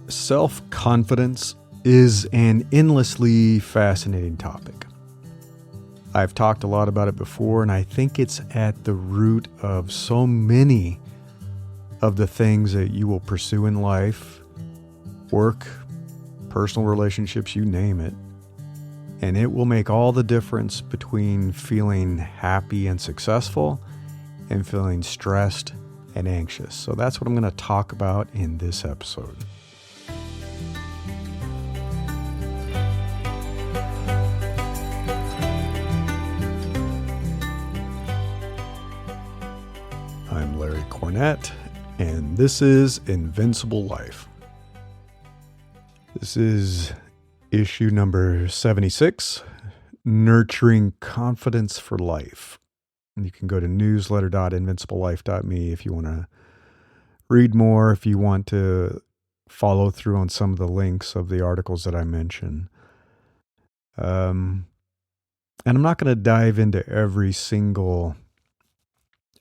Self-confidence is an endlessly fascinating topic. I've talked a lot about it before, and I think it's at the root of so many of the things that you will pursue in life, work, personal relationships, you name it. And it will make all the difference between feeling happy and successful and feeling stressed and anxious. So that's what I'm going to talk about in this episode. I'm Larry Cornett, and this is Invincible Life. This is issue number 76, Nurturing Confidence for Life. And you can go to newsletter.invinciblelife.me if you want to read more, if you want to follow through on some of the links of the articles that I mentioned. And I'm not going to dive into every single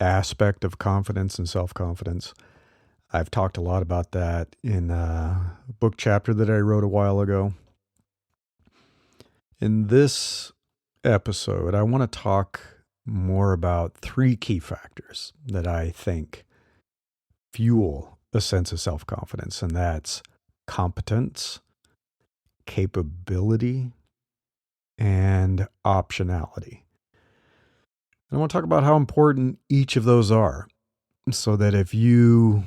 aspect of confidence and self-confidence. I've talked a lot about that in a book chapter that I wrote a while ago. In this episode, I want to talk more about three key factors that I think fuel a sense of self-confidence, and that's competence, capability, and optionality. And I want to talk about how important each of those are, so that if you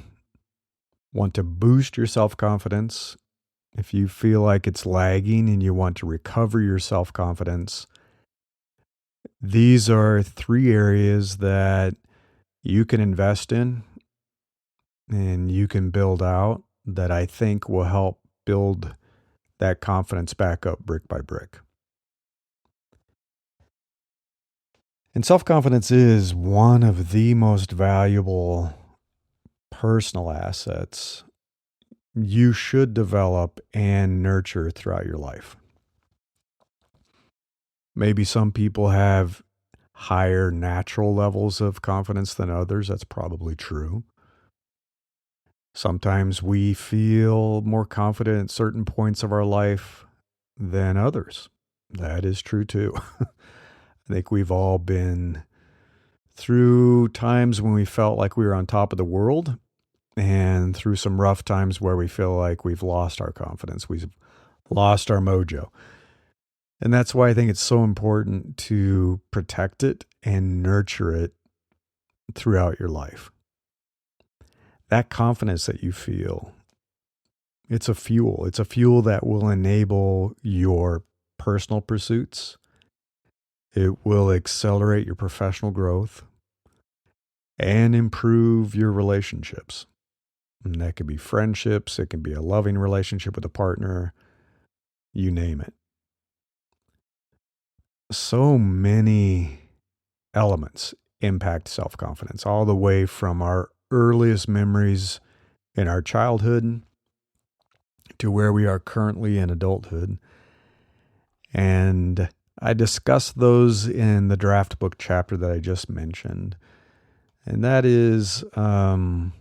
want to boost your self-confidence, if you feel like it's lagging and you want to recover your self-confidence, these are three areas that you can invest in and you can build out that I think will help build that confidence back up brick by brick. And self-confidence is one of the most valuable personal assets you should develop and nurture throughout your life. Maybe some people have higher natural levels of confidence than others. That's probably true. Sometimes we feel more confident at certain points of our life than others. That is true too. I think we've all been through times when we felt like we were on top of the world, and through some rough times where we feel like we've lost our confidence, we've lost our mojo. And that's why I think it's so important to protect it and nurture it throughout your life. That confidence that you feel, it's a fuel. It's a fuel that will enable your personal pursuits. It will accelerate your professional growth and improve your relationships. And that could be friendships. It can be a loving relationship with a partner. You name it. So many elements impact self-confidence, all the way from our earliest memories in our childhood to where we are currently in adulthood. And I discussed those in the draft book chapter that I just mentioned. And that is, I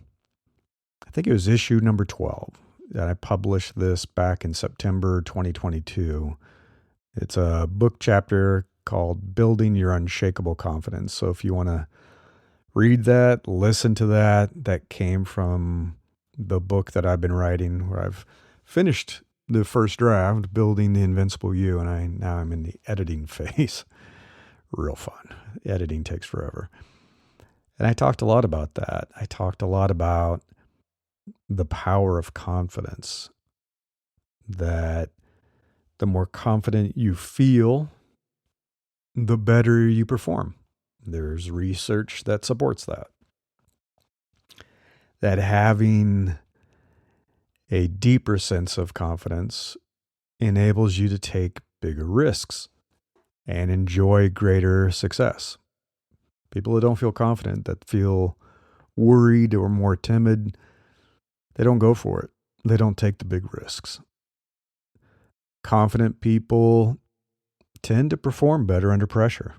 think it was issue number 12 that I published this back in September 2022. It's a book chapter called Building Your Unshakable Confidence. So if you want to read that, listen to that, that came from the book that I've been writing, where I've finished the first draft, Building the Invincible You, and now I'm in the editing phase. Real fun. Editing takes forever. And I talked a lot about that. I talked a lot about the power of confidence, that the more confident you feel, the better you perform. There's research that supports that. That having a deeper sense of confidence enables you to take bigger risks and enjoy greater success. People that don't feel confident, that feel worried or more timid, they don't go for it. They don't take the big risks. Confident people tend to perform better under pressure.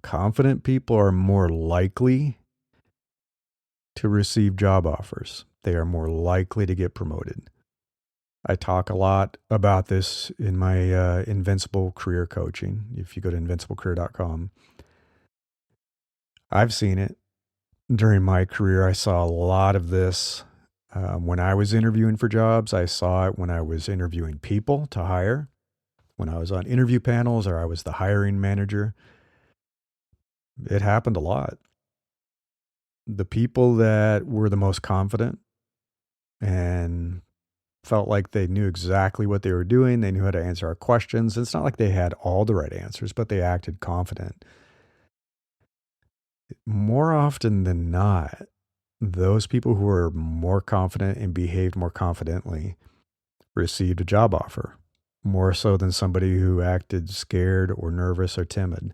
Confident people are more likely to receive job offers. they are more likely to get promoted. I talk a lot about this in my Invincible Career Coaching. If you go to invinciblecareer.com, I've seen it during my career. I saw a lot of this when I was interviewing for jobs. I saw it when I was interviewing people to hire, when I was on interview panels, or I was the hiring manager. It happened a lot. The people that were the most confident and felt like they knew exactly what they were doing, they knew how to answer our questions. It's not like they had all the right answers, but they acted confident. More often than not, those people who were more confident and behaved more confidently received a job offer, more so than somebody who acted scared or nervous or timid.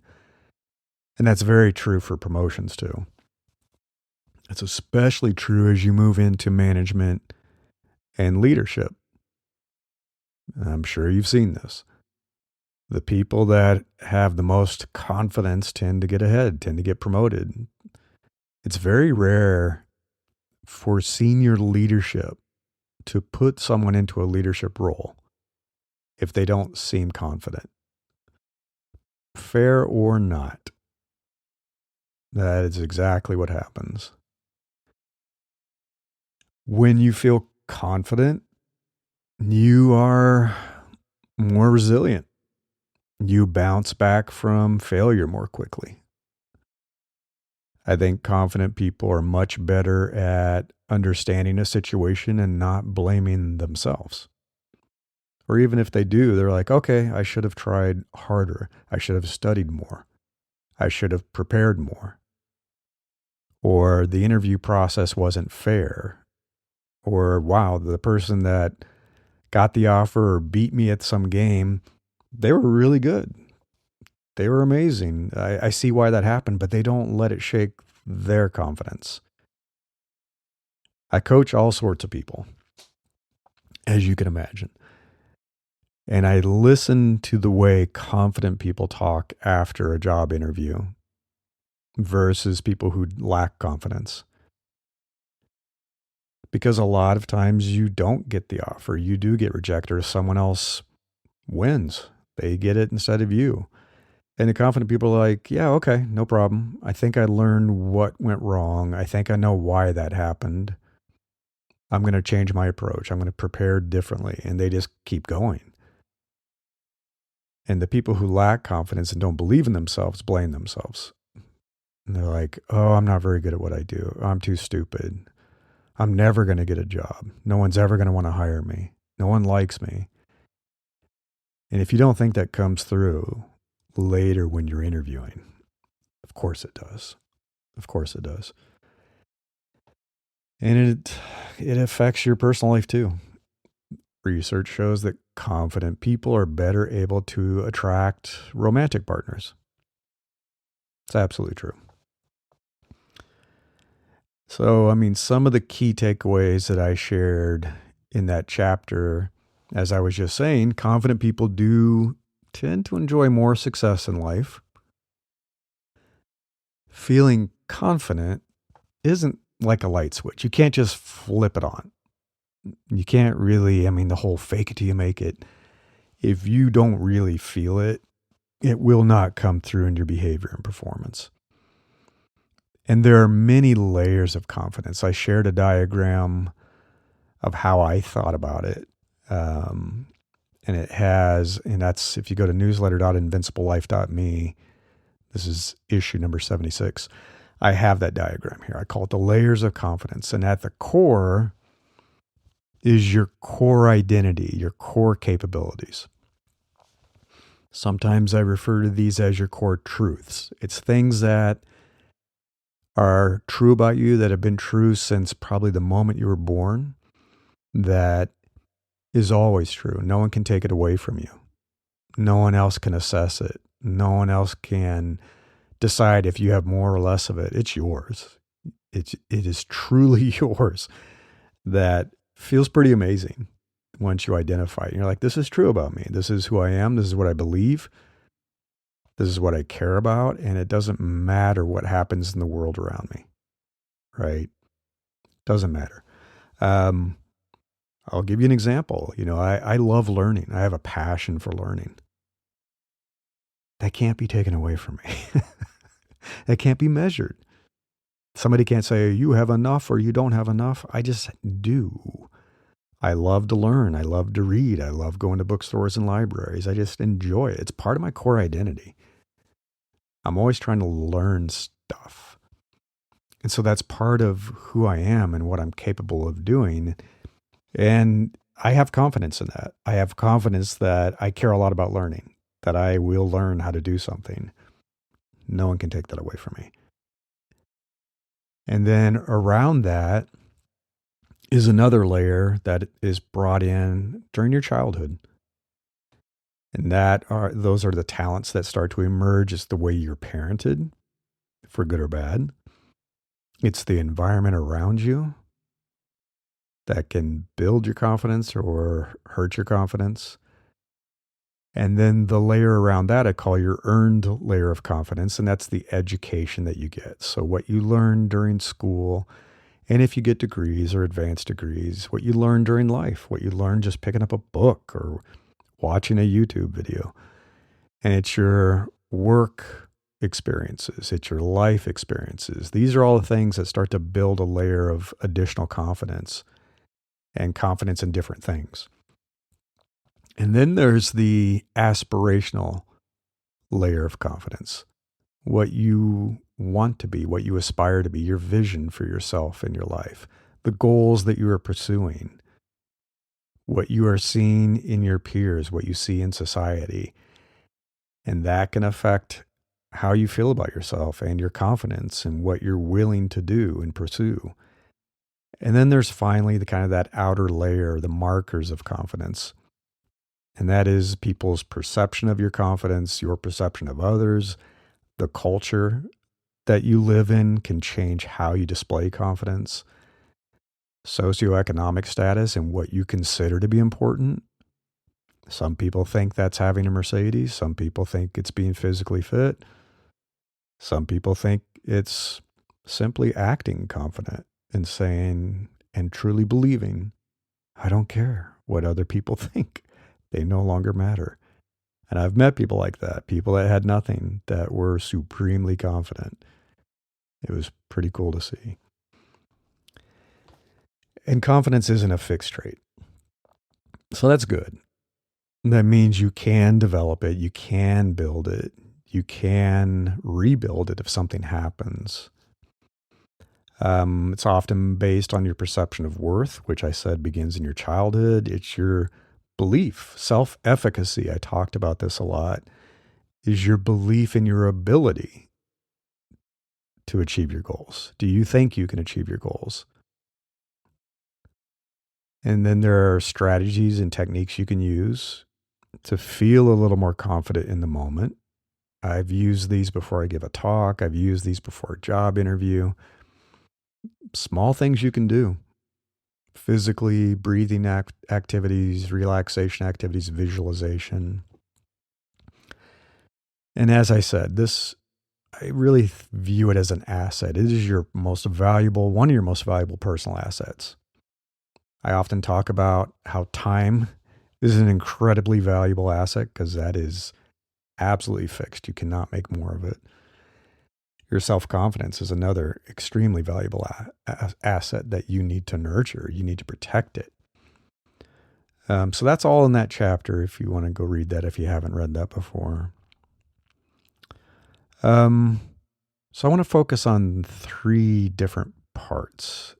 And that's very true for promotions too. It's especially true as you move into management and leadership. I'm sure you've seen this. The people that have the most confidence tend to get ahead, tend to get promoted. It's very rare for senior leadership to put someone into a leadership role if they don't seem confident. Fair or not, that is exactly what happens. When you feel confident, you are more resilient. You bounce back from failure more quickly. I think confident people are much better at understanding a situation and not blaming themselves. Or even if they do, they're like, okay, I should have tried harder. I should have studied more. I should have prepared more. Or the interview process wasn't fair. Or, wow, the person that got the offer or beat me at some game, they were really good. They were amazing. I see why that happened, but they don't let it shake their confidence. I coach all sorts of people, as you can imagine. And I listen to the way confident people talk after a job interview versus people who lack confidence. Because a lot of times you don't get the offer. You do get rejected, or someone else wins. They get it instead of you. And the confident people are like, yeah, okay, no problem. I think I learned what went wrong. I think I know why that happened. I'm going to change my approach. I'm going to prepare differently. And they just keep going. And the people who lack confidence and don't believe in themselves blame themselves. And they're like, oh, I'm not very good at what I do. I'm too stupid. I'm never going to get a job. No one's ever going to want to hire me. No one likes me. And if you don't think that comes through later when you're interviewing, of course it does. Of course it does. And it affects your personal life too. Research shows that confident people are better able to attract romantic partners. It's absolutely true. So, I mean, some of the key takeaways that I shared in that chapter, as I was just saying, confident people do tend to enjoy more success in life. Feeling confident isn't like a light switch. You can't just flip it on. You can't really, the whole fake it till you make it. If you don't really feel it, it will not come through in your behavior and performance. And there are many layers of confidence. I shared a diagram of how I thought about it. And that's, if you go to newsletter.invinciblelife.me, this is issue number 76. I have that diagram here. I call it the layers of confidence. And at the core is your core identity, your core capabilities. Sometimes I refer to these as your core truths. It's things that are true about you, that have been true since probably the moment you were born, that is always true. No one can take it away from you. No one else can assess it. No one else can decide if you have more or less of it. It's yours. It is truly yours. That feels pretty amazing once you identify it. You're like, this is true about me. This is who I am. This is what I believe. This is what I care about. And it doesn't matter what happens in the world around me, right? Doesn't matter. Um, I'll give you an example. I love learning. I have a passion for learning. That can't be taken away from me. That can't be measured. Somebody can't say you have enough or you don't have enough. I just do. I love to learn. I love to read. I love going to bookstores and libraries. I just enjoy it. It's part of my core identity. I'm always trying to learn stuff. And so that's part of who I am and what I'm capable of doing. And I have confidence in that. I have confidence that I care a lot about learning, that I will learn how to do something. No one can take that away from me. And then around that is another layer that is brought in during your childhood. And those are the talents that start to emerge. It's the way you're parented, for good or bad. It's the environment around you that can build your confidence or hurt your confidence. And then the layer around that I call your earned layer of confidence, and that's the education that you get. So what you learn during school, and if you get degrees or advanced degrees, what you learn during life, what you learn just picking up a book or watching a YouTube video. And it's your work experiences, it's your life experiences. These are all the things that start to build a layer of additional confidence and confidence in different things. And then there's the aspirational layer of confidence, what you want to be, what you aspire to be, your vision for yourself and your life, the goals that you are pursuing, what you are seeing in your peers, what you see in society. And that can affect how you feel about yourself and your confidence and what you're willing to do and pursue. And then there's finally the kind of that outer layer, the markers of confidence. And that is people's perception of your confidence, your perception of others, the culture that you live in can change how you display confidence, socioeconomic status and what you consider to be important. Some people think that's having a Mercedes. Some people think it's being physically fit. Some people think it's simply acting confident and saying and truly believing, I don't care what other people think. They no longer matter. And I've met people like that, people that had nothing that were supremely confident. It was pretty cool to see. And confidence isn't a fixed trait. So that's good. That means you can develop it, you can build it, you can rebuild it if something happens. It's often based on your perception of worth, which I said begins in your childhood. It's your belief, self-efficacy. I talked about this a lot, is your belief in your ability to achieve your goals. Do you think you can achieve your goals? And then there are strategies and techniques you can use to feel a little more confident in the moment. I've used these before I give a talk. I've used these before a job interview. Small things you can do. Physically, breathing activities, relaxation activities, visualization. And as I said, I really view it as an asset. It is one of your most valuable personal assets. I often talk about how time is an incredibly valuable asset because that is absolutely fixed. You cannot make more of it. Your self-confidence is another extremely valuable asset that you need to nurture. You need to protect it. So that's all in that chapter if you want to go read that if you haven't read that before. So I want to focus on 3 different parts.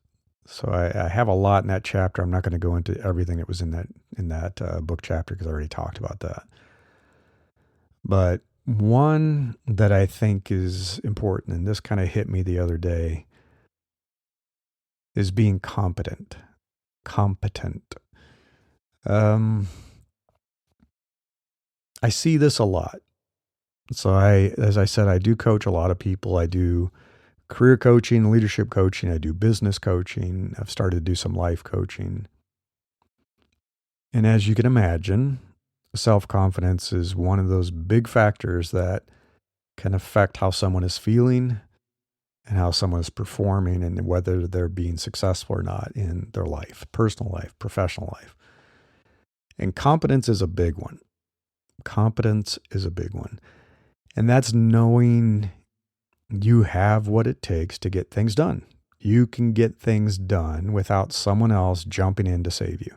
So I have a lot in that chapter. I'm not going to go into everything that was in that book chapter because I already talked about that. But one that I think is important, and this kind of hit me the other day, is being competent. Competent. I see this a lot. So as I said, I do coach a lot of people. I do career coaching, leadership coaching. I do business coaching. I've started to do some life coaching. And as you can imagine, self-confidence is one of those big factors that can affect how someone is feeling and how someone is performing and whether they're being successful or not in their life, personal life, professional life. And competence is a big one. Competence is a big one. And that's knowing you have what it takes to get things done. You can get things done without someone else jumping in to save you.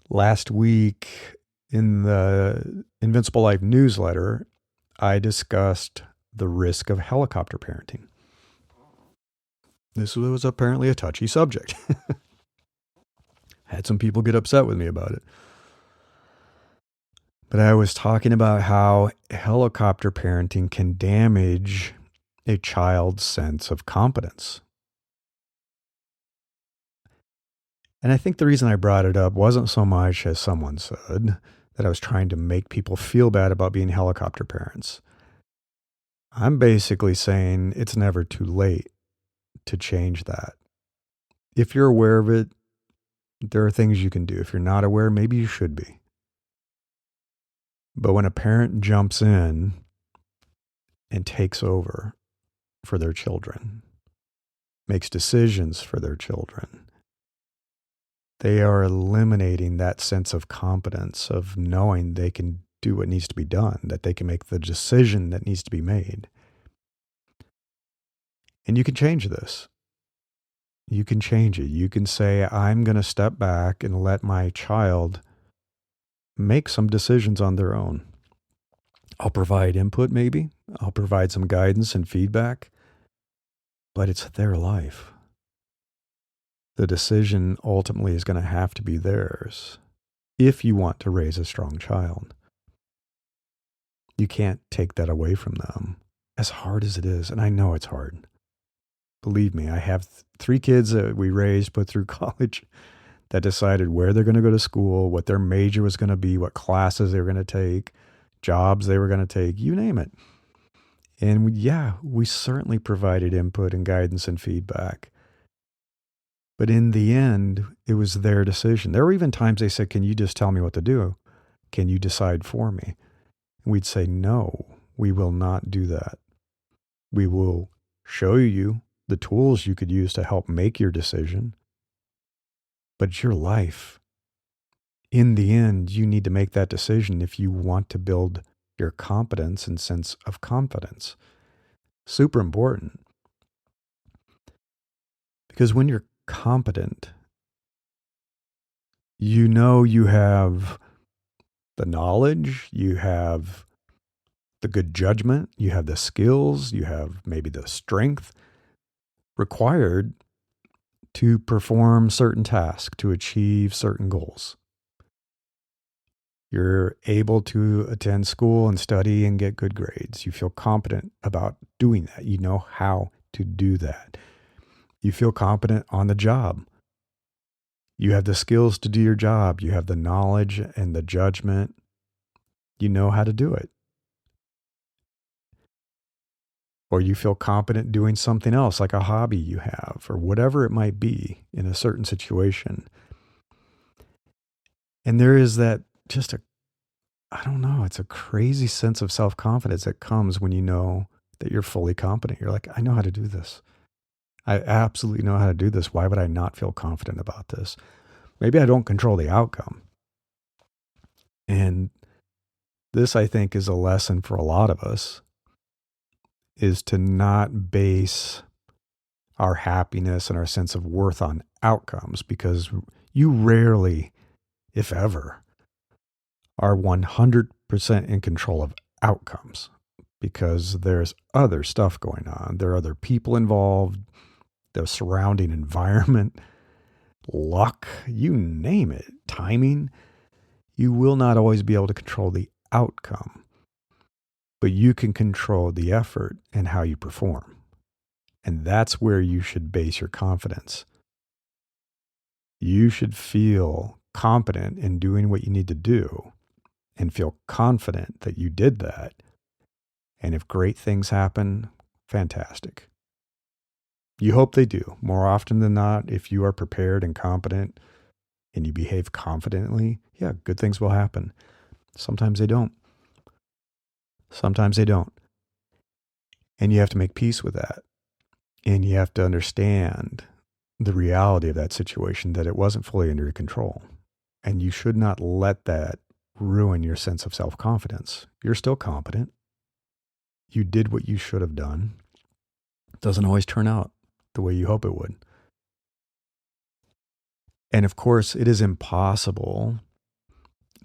Last week in the Invincible Life newsletter, I discussed the risk of helicopter parenting. This was apparently a touchy subject. Had some people get upset with me about it. But I was talking about how helicopter parenting can damage a child's sense of competence. And I think the reason I brought it up wasn't so much, as someone said, that I was trying to make people feel bad about being helicopter parents. I'm basically saying it's never too late to change that. If you're aware of it, there are things you can do. If you're not aware, maybe you should be. But when a parent jumps in and takes over for their children, makes decisions for their children, they are eliminating that sense of competence of knowing they can do what needs to be done, that they can make the decision that needs to be made. And you can change this. You can change it. You can say, I'm going to step back and let my child make some decisions on their own. I'll provide input, maybe. I'll provide some guidance and feedback, but it's their life. The decision ultimately is going to have to be theirs if you want to raise a strong child. You can't take that away from them, as hard as it is. And I know it's hard. Believe me, I have 3 kids that we raised, put through college, that decided where they're going to go to school, what their major was going to be, what classes they were going to take, jobs they were going to take, you name it. And we certainly provided input and guidance and feedback. But in the end, it was their decision. There were even times they said, can you just tell me what to do? Can you decide for me? And we'd say, no, we will not do that. We will show you the tools you could use to help make your decision. But it's your life. In the end, you need to make that decision if you want to build your competence and sense of confidence. Super important. Because when you're competent, you know you have the knowledge, you have the good judgment, you have the skills, you have maybe the strength required to perform certain tasks, to achieve certain goals. You're able to attend school and study and get good grades. You feel competent about doing that. You know how to do that. You feel competent on the job. You have the skills to do your job. You have the knowledge and the judgment. You know how to do it. Or you feel competent doing something else, like a hobby you have, or whatever it might be in a certain situation. And there is that it's a crazy sense of self-confidence that comes when you know that you're fully competent. You're like, I know how to do this. I absolutely know how to do this. Why would I not feel confident about this? Maybe I don't control the outcome. And this, I think, is a lesson for a lot of us, is to not base our happiness and our sense of worth on outcomes, because you rarely, if ever, are 100% in control of outcomes, because there's other stuff going on. There are other people involved, the surrounding environment, luck, you name it, timing. You will not always be able to control the outcome, but you can control the effort and how you perform. And that's where you should base your confidence. You should feel competent in doing what you need to do and feel confident that you did that. And if great things happen, fantastic. You hope they do. More often than not, if you are prepared and competent and you behave confidently, good things will happen. Sometimes they don't. And you have to make peace with that. And you have to understand the reality of that situation, that it wasn't fully under your control. And you should not let that ruin your sense of self-confidence. You're still competent. You did what you should have done. It doesn't always turn out the way you hope it would. And of course, it is impossible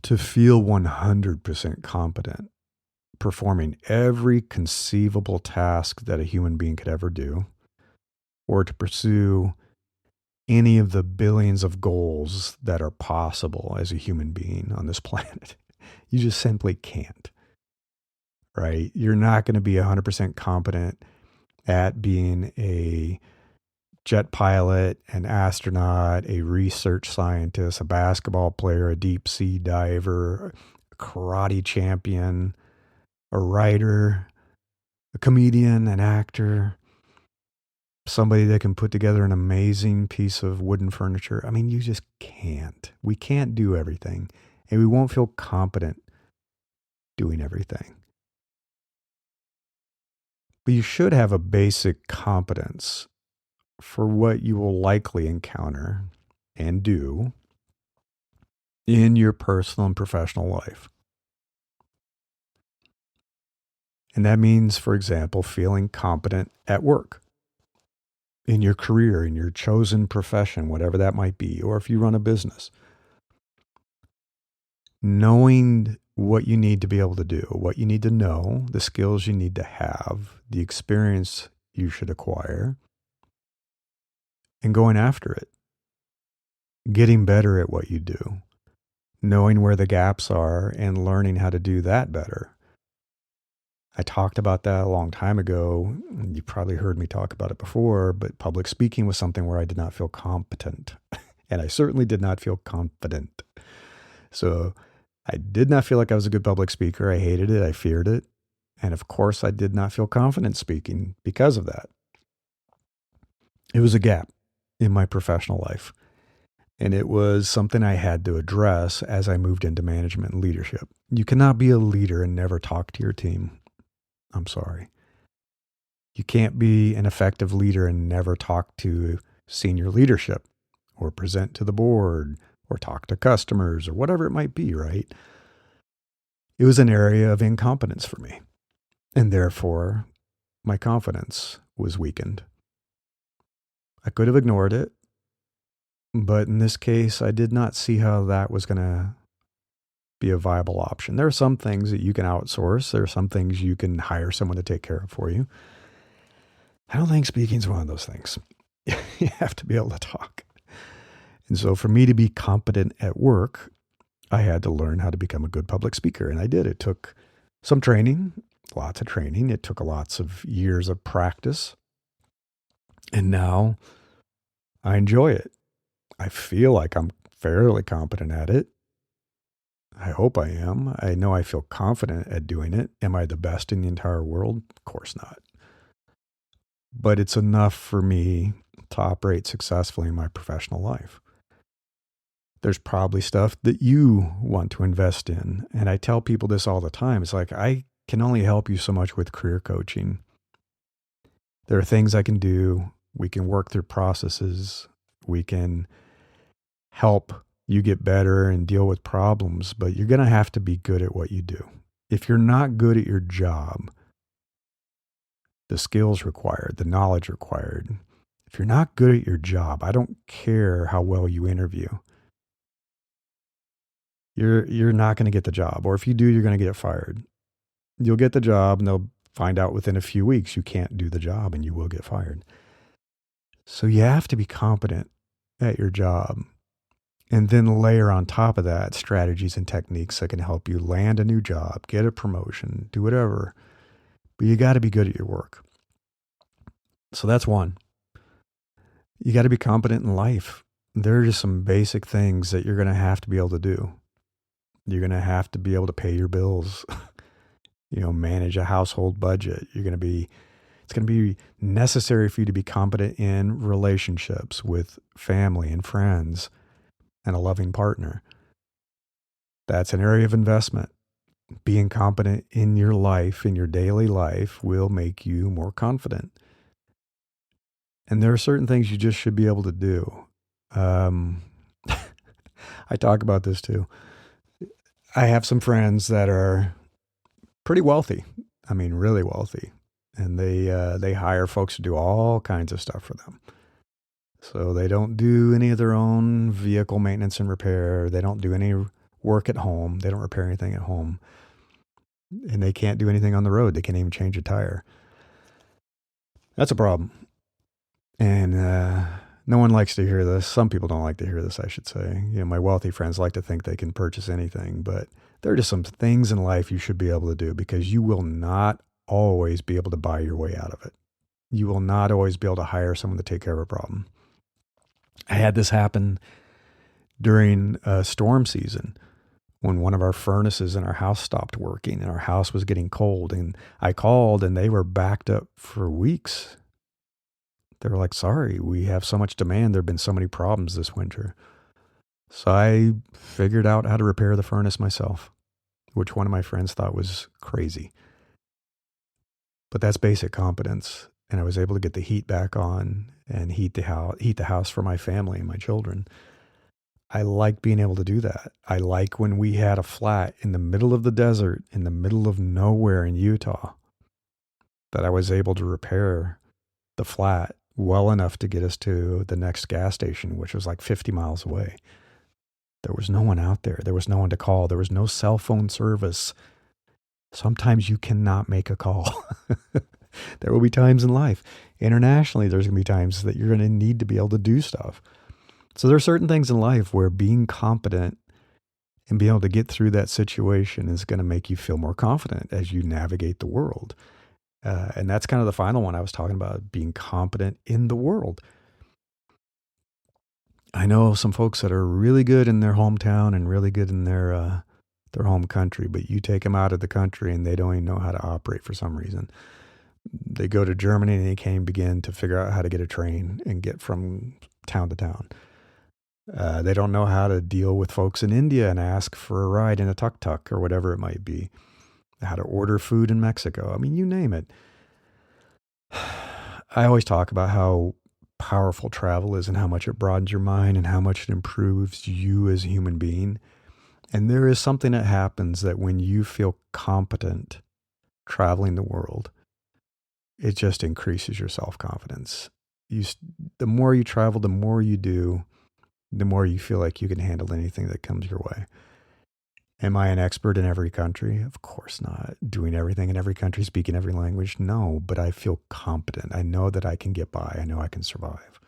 to feel 100% competent performing every conceivable task that a human being could ever do, or to pursue any of the billions of goals that are possible as a human being on this planet. You just simply can't, right? You're not going to be 100% competent at being a jet pilot, an astronaut, a research scientist, a basketball player, a deep sea diver, a karate champion, a writer, a comedian, an actor, somebody that can put together an amazing piece of wooden furniture. I mean, you just can't. We can't do everything, and we won't feel competent doing everything. But you should have a basic competence for what you will likely encounter and do in your personal and professional life. And that means, for example, feeling competent at work, in your career, in your chosen profession, whatever that might be, or if you run a business. Knowing what you need to be able to do, what you need to know, the skills you need to have, the experience you should acquire, and going after it. Getting better at what you do, knowing where the gaps are and learning how to do that better. I talked about that a long time ago. You probably heard me talk about it before, but public speaking was something where I did not feel competent. And I certainly did not feel confident. So I did not feel like I was a good public speaker. I hated it. I feared it. And of course, I did not feel confident speaking because of that. It was a gap in my professional life. And it was something I had to address as I moved into management and leadership. You cannot be a leader and never talk to your team. I'm sorry. You can't be an effective leader and never talk to senior leadership or present to the board or talk to customers or whatever it might be, right? It was an area of incompetence for me. And therefore, my confidence was weakened. I could have ignored it, but in this case, I did not see how that was going to be a viable option. There are some things that you can outsource. There are some things you can hire someone to take care of for you. I don't think speaking is one of those things. You have to be able to talk. And so for me to be competent at work, I had to learn how to become a good public speaker. And I did. It took some training, lots of training. It took lots of years of practice. And now I enjoy it. I feel like I'm fairly competent at it. I hope I am. I know I feel confident at doing it. Am I the best in the entire world? Of course not. But it's enough for me to operate successfully in my professional life. There's probably stuff that you want to invest in. And I tell people this all the time. It's like, I can only help you so much with career coaching. There are things I can do. We can work through processes. We can help you get better and deal with problems, but you're going to have to be good at what you do. If you're not good at your job, the skills required, the knowledge required, if you're not good at your job, I don't care how well you interview, you're not going to get the job. Or if you do, you're going to get fired. You'll get the job and they'll find out within a few weeks you can't do the job and you will get fired. So you have to be competent at your job. And then layer on top of that strategies and techniques that can help you land a new job, get a promotion, do whatever. But you got to be good at your work. So that's one. You got to be competent in life. There are just some basic things that you're going to have to be able to do. You're going to have to be able to pay your bills, manage a household budget. It's going to be necessary for you to be competent in relationships with family and friends and a loving partner. That's an area of investment. Being competent in your life, in your daily life, will make you more confident. And there are certain things you just should be able to do. Um, I talk about this too. I have some friends that are pretty wealthy. I mean, really wealthy, and they hire folks to do all kinds of stuff for them. So they don't do any of their own vehicle maintenance and repair. They don't do any work at home. They don't repair anything at home, and they can't do anything on the road. They can't even change a tire. That's a problem. And no one likes to hear this. Some people don't like to hear this, I should say. My wealthy friends like to think they can purchase anything, but there are just some things in life you should be able to do, because you will not always be able to buy your way out of it. You will not always be able to hire someone to take care of a problem. I had this happen during a storm season when one of our furnaces in our house stopped working and our house was getting cold. And I called and they were backed up for weeks. They were like, sorry, we have so much demand. There have been so many problems this winter. So I figured out how to repair the furnace myself, which one of my friends thought was crazy. But that's basic competence. And I was able to get the heat back on and heat the house for my family and my children. I like being able to do that. I like when we had a flat in the middle of the desert, in the middle of nowhere in Utah, that I was able to repair the flat well enough to get us to the next gas station, which was like 50 miles away. There was no one out there. There was no one to call. There was no cell phone service. Sometimes you cannot make a call. There will be times in life. Internationally, there's going to be times that you're going to need to be able to do stuff. So there are certain things in life where being competent and being able to get through that situation is going to make you feel more confident as you navigate the world. And that's kind of the final one I was talking about, being competent in the world. I know some folks that are really good in their hometown and really good in their home country, but you take them out of the country and they don't even know how to operate for some reason. They go to Germany and they can't even begin to figure out how to get a train and get from town to town. They don't know how to deal with folks in India and ask for a ride in a tuk-tuk or whatever it might be. How to order food in Mexico. I mean, you name it. I always talk about how powerful travel is and how much it broadens your mind and how much it improves you as a human being. And there is something that happens that when you feel competent traveling the world, it just increases your self-confidence. The more you travel, the more you do, the more you feel like you can handle anything that comes your way. Am I an expert in every country? Of course not. Doing everything in every country, speaking every language? No, but I feel competent. I know that I can get by. I know I can survive.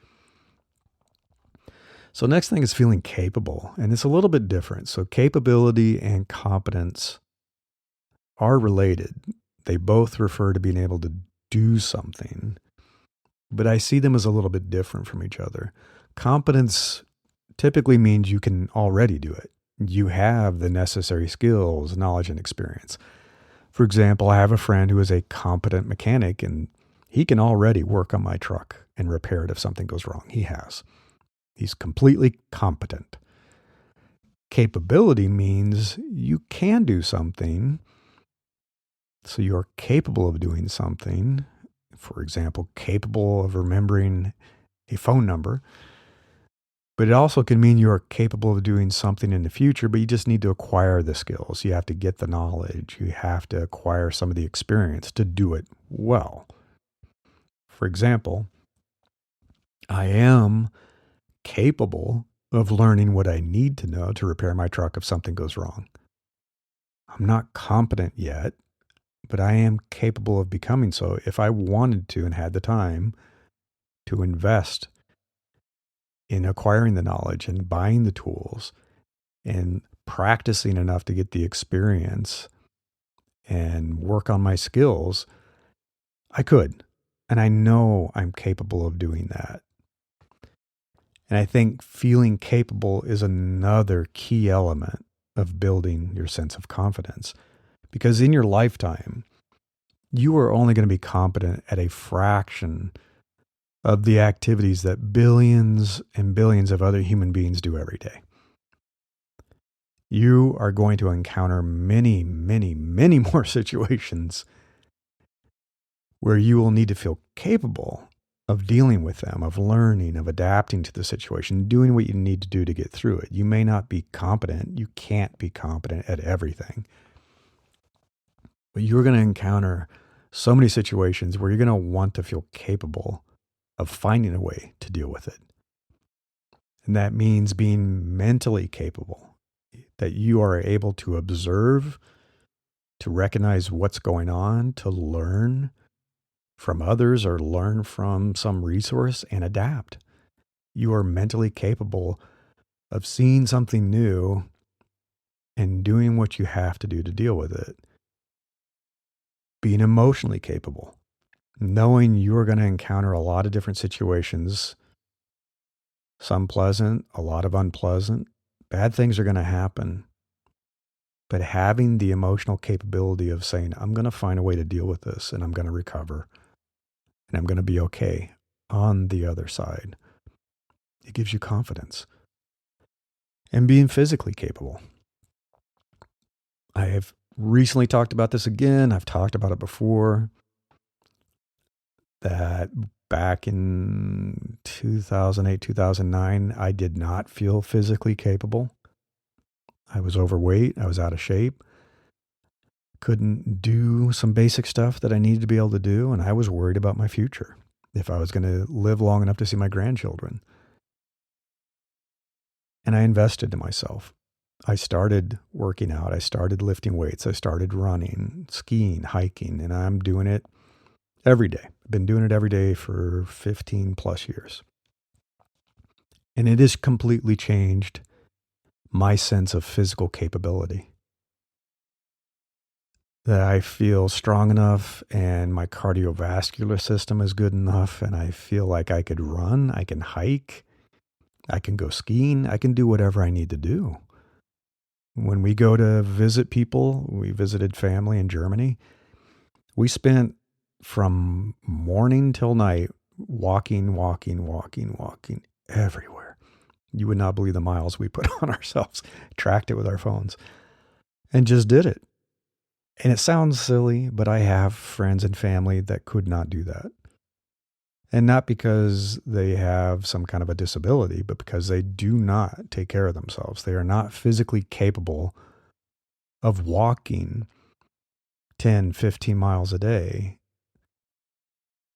So next thing is feeling capable, and it's a little bit different. So capability and competence are related. They both refer to being able to do something, but I see them as a little bit different from each other. Competence typically means you can already do it. You have the necessary skills, knowledge, and experience. For example, I have a friend who is a competent mechanic, and he can already work on my truck and repair it if something goes wrong. He has. He's completely competent. Capability means you can do something. So you're capable of doing something. For example, capable of remembering a phone number. But it also can mean you are capable of doing something in the future, but you just need to acquire the skills. You have to get the knowledge. You have to acquire some of the experience to do it well. For example, I am capable of learning what I need to know to repair my truck if something goes wrong. I'm not competent yet, but I am capable of becoming so if I wanted to and had the time to invest in acquiring the knowledge and buying the tools and practicing enough to get the experience and work on my skills. I could. And I know I'm capable of doing that. And I think feeling capable is another key element of building your sense of confidence. Because in your lifetime, you are only going to be competent at a fraction of the activities that billions and billions of other human beings do every day. You are going to encounter many, many, many more situations where you will need to feel capable of dealing with them, of learning, of adapting to the situation, doing what you need to do to get through it. You may not be competent. You can't be competent at everything. But you're going to encounter so many situations where you're going to want to feel capable of finding a way to deal with it. And that means being mentally capable, that you are able to observe, to recognize what's going on, to learn from others or learn from some resource and adapt. You are mentally capable of seeing something new and doing what you have to do to deal with it. Being emotionally capable, knowing you're going to encounter a lot of different situations, some pleasant, a lot of unpleasant. Bad things are going to happen. But having the emotional capability of saying, I'm going to find a way to deal with this and I'm going to recover and I'm going to be okay on the other side. It gives you confidence. And being physically capable. I have recently talked about this again. I've talked about it before. That back in 2008, 2009, I did not feel physically capable. I was overweight. I was out of shape. Couldn't do some basic stuff that I needed to be able to do. And I was worried about my future, if I was going to live long enough to see my grandchildren. And I invested in myself. I started working out. I started lifting weights. I started running, skiing, hiking, and I'm doing it every day. I've been doing it every day for 15 plus years. And it has completely changed my sense of physical capability. That I feel strong enough and my cardiovascular system is good enough and I feel like I could run, I can hike, I can go skiing, I can do whatever I need to do. When we go to visit people, we visited family in Germany, we spent from morning till night walking everywhere. You would not believe the miles we put on ourselves, tracked it with our phones, and just did it. And it sounds silly, but I have friends and family that could not do that. And not because they have some kind of a disability, but because they do not take care of themselves. They are not physically capable of walking 10, 15 miles a day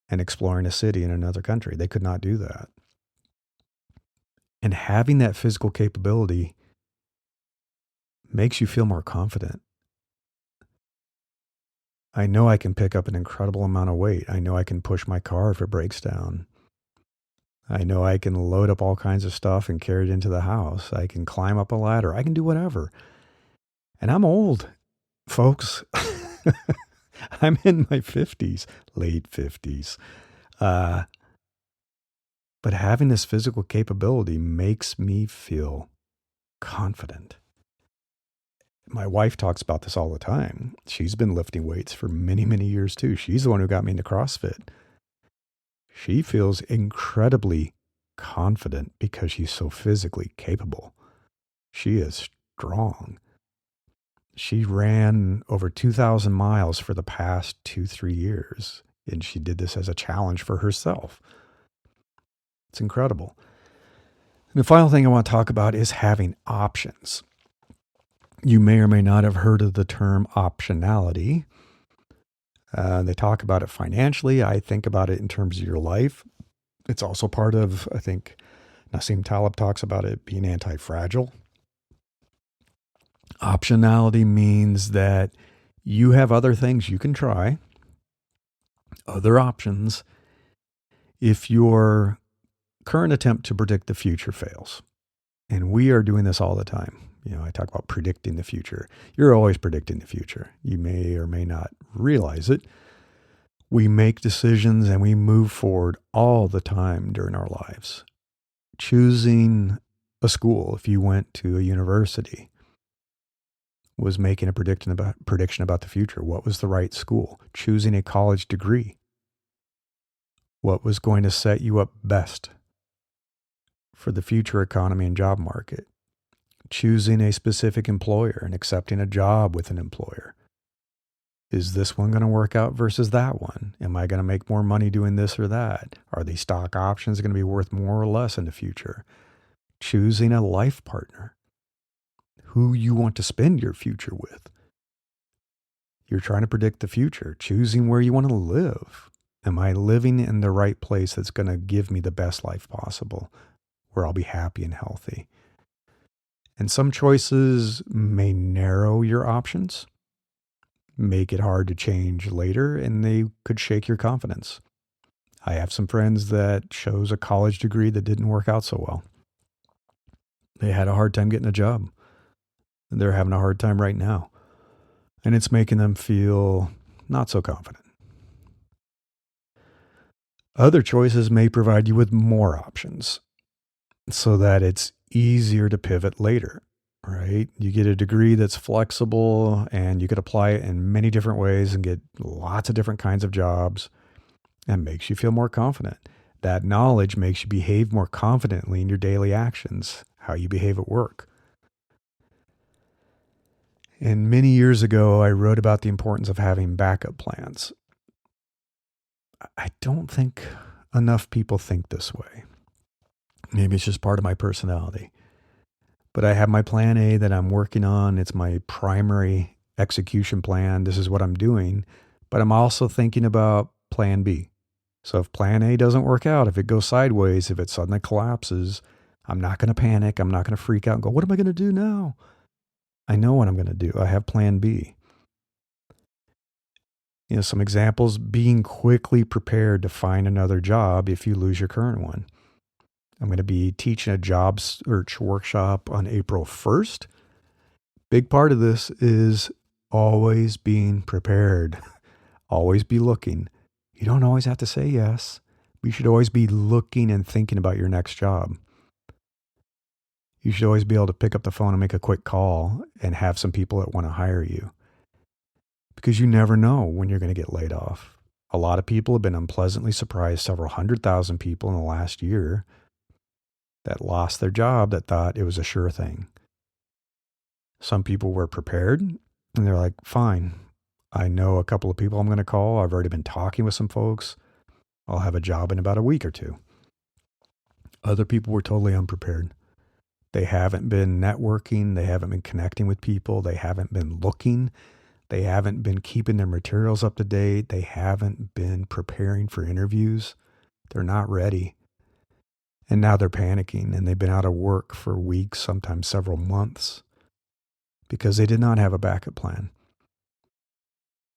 and exploring a city in another country. They could not do that. And having that physical capability makes you feel more confident. I know I can pick up an incredible amount of weight. I know I can push my car if it breaks down. I know I can load up all kinds of stuff and carry it into the house. I can climb up a ladder. I can do whatever. And I'm old, folks. I'm in my 50s, late 50s. But having this physical capability makes me feel confident. My wife talks about this all the time. She's been lifting weights for many, many years too. She's the one who got me into CrossFit. She feels incredibly confident because she's so physically capable. She is strong. She ran over 2,000 miles for the past 2-3 years, and she did this as a challenge for herself. It's incredible. And the final thing I want to talk about is having options. You may or may not have heard of the term optionality. They talk about it financially. I think about it in terms of your life. It's also part of, I think, Nassim Taleb talks about it being anti-fragile. Optionality means that you have other things you can try, other options, if your current attempt to predict the future fails. And we are doing this all the time. I talk about predicting the future. You're always predicting the future. You may or may not realize it. We make decisions and we move forward all the time during our lives. Choosing a school, if you went to a university, was making a prediction about the future. What was the right school? Choosing a college degree. What was going to set you up best for the future economy and job market? choosing a specific employer and accepting a job with an employer. Is this one going to work out versus that one? Am I going to make more money doing this or that? Are these stock options going to be worth more or less in the future? Choosing a life partner, who you want to spend your future with. You're trying to predict the future, choosing where you want to live. Am I living in the right place that's going to give me the best life possible, where I'll be happy and healthy? And some choices may narrow your options, make it hard to change later, and they could shake your confidence. I have some friends that chose a college degree that didn't work out so well. They had a hard time getting a job. They're having a hard time right now. And it's making them feel not so confident. Other choices may provide you with more options so that it's easier to pivot later, right? You get a degree that's flexible and you could apply it in many different ways and get lots of different kinds of jobs, and makes you feel more confident. That knowledge makes you behave more confidently in your daily actions, how you behave at work. And many years ago, I wrote about the importance of having backup plans. I don't think enough people think this way. Maybe it's just part of my personality. But I have my plan A that I'm working on. It's my primary execution plan. This is what I'm doing. But I'm also thinking about plan B. So if plan A doesn't work out, if it goes sideways, if it suddenly collapses, I'm not going to panic. I'm not going to freak out and go, what am I going to do now? I know what I'm going to do. I have plan B. Some examples: being quickly prepared to find another job if you lose your current one. I'm going to be teaching a job search workshop on April 1st. Big part of this is always being prepared. Always be looking. You don't always have to say yes. You should always be looking and thinking about your next job. You should always be able to pick up the phone and make a quick call and have some people that want to hire you, because you never know when you're going to get laid off. A lot of people have been unpleasantly surprised, several 100,000 people in the last year that lost their job that thought it was a sure thing. Some people were prepared and they're like, fine, I know a couple of people I'm going to call. I've already been talking with some folks. I'll have a job in about a week or two. Other people were totally unprepared. They haven't been networking. They haven't been connecting with people. They haven't been looking. They haven't been keeping their materials up to date. They haven't been preparing for interviews. They're not ready. And now they're panicking, and they've been out of work for weeks, sometimes several months, because they did not have a backup plan.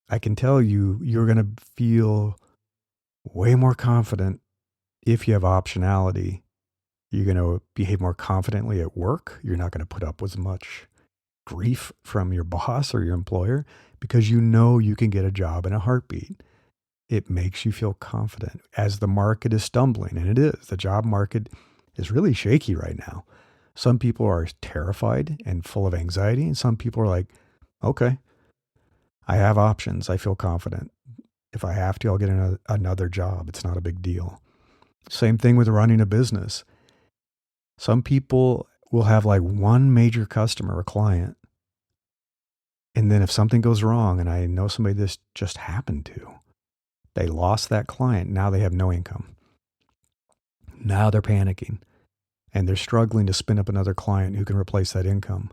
I can tell you, you're going to feel way more confident if you have optionality. You're going to behave more confidently at work. You're not going to put up with as much grief from your boss or your employer because you know you can get a job in a heartbeat. It makes you feel confident as the market is stumbling, and it is. The job market is really shaky right now. Some people are terrified and full of anxiety, and some people are like, okay, I have options. I feel confident. If I have to, I'll get another job. It's not a big deal. Same thing with running a business. Some people will have like one major customer or client, and then if something goes wrong, and I know somebody this just happened to, they lost that client. Now they have no income. Now they're panicking and they're struggling to spin up another client who can replace that income.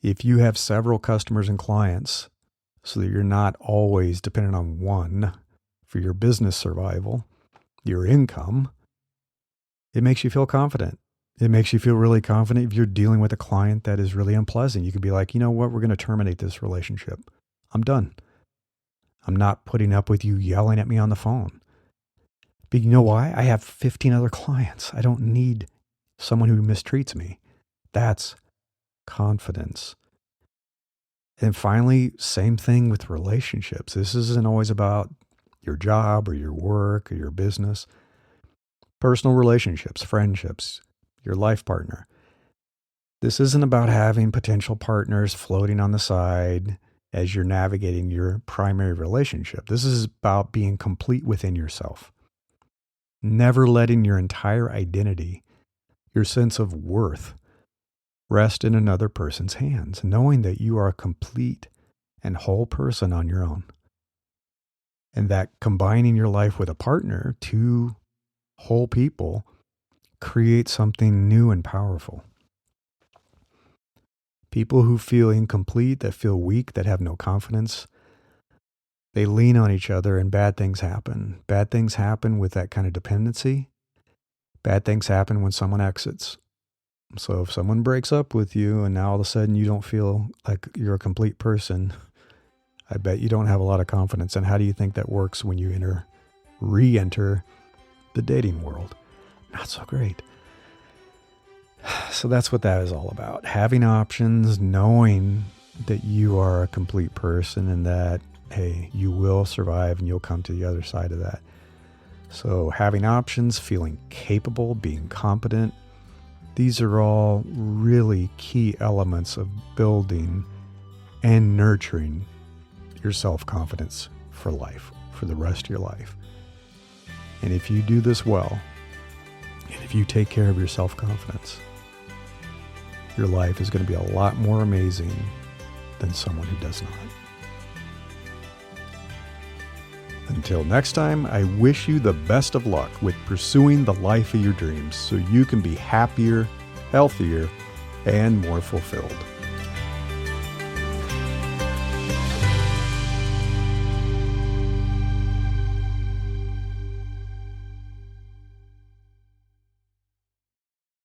If you have several customers and clients so that you're not always dependent on one for your business survival, your income, it makes you feel confident. It makes you feel really confident if you're dealing with a client that is really unpleasant. You can be like, you know what? We're going to terminate this relationship. I'm done. I'm not putting up with you yelling at me on the phone. But you know why? I have 15 other clients. I don't need someone who mistreats me. That's confidence. And finally, same thing with relationships. This isn't always about your job or your work or your business. Personal relationships, friendships, your life partner. This isn't about having potential partners floating on the side as you're navigating your primary relationship. This is about being complete within yourself. Never letting your entire identity, your sense of worth, rest in another person's hands, knowing that you are a complete and whole person on your own. And that combining your life with a partner, two whole people, creates something new and powerful. People who feel incomplete, that feel weak, that have no confidence, they lean on each other and bad things happen. Bad things happen with that kind of dependency. Bad things happen when someone exits. So if someone breaks up with you and now all of a sudden you don't feel like you're a complete person, I bet you don't have a lot of confidence. And how do you think that works when you re-enter the dating world? Not so great. So that's what that is all about. Having options, knowing that you are a complete person and that, hey, you will survive and you'll come to the other side of that. So having options, feeling capable, being competent, these are all really key elements of building and nurturing your self-confidence for life, for the rest of your life. And if you do this well, and if you take care of your self-confidence, your life is going to be a lot more amazing than someone who does not. Until next time, I wish you the best of luck with pursuing the life of your dreams so you can be happier, healthier, and more fulfilled.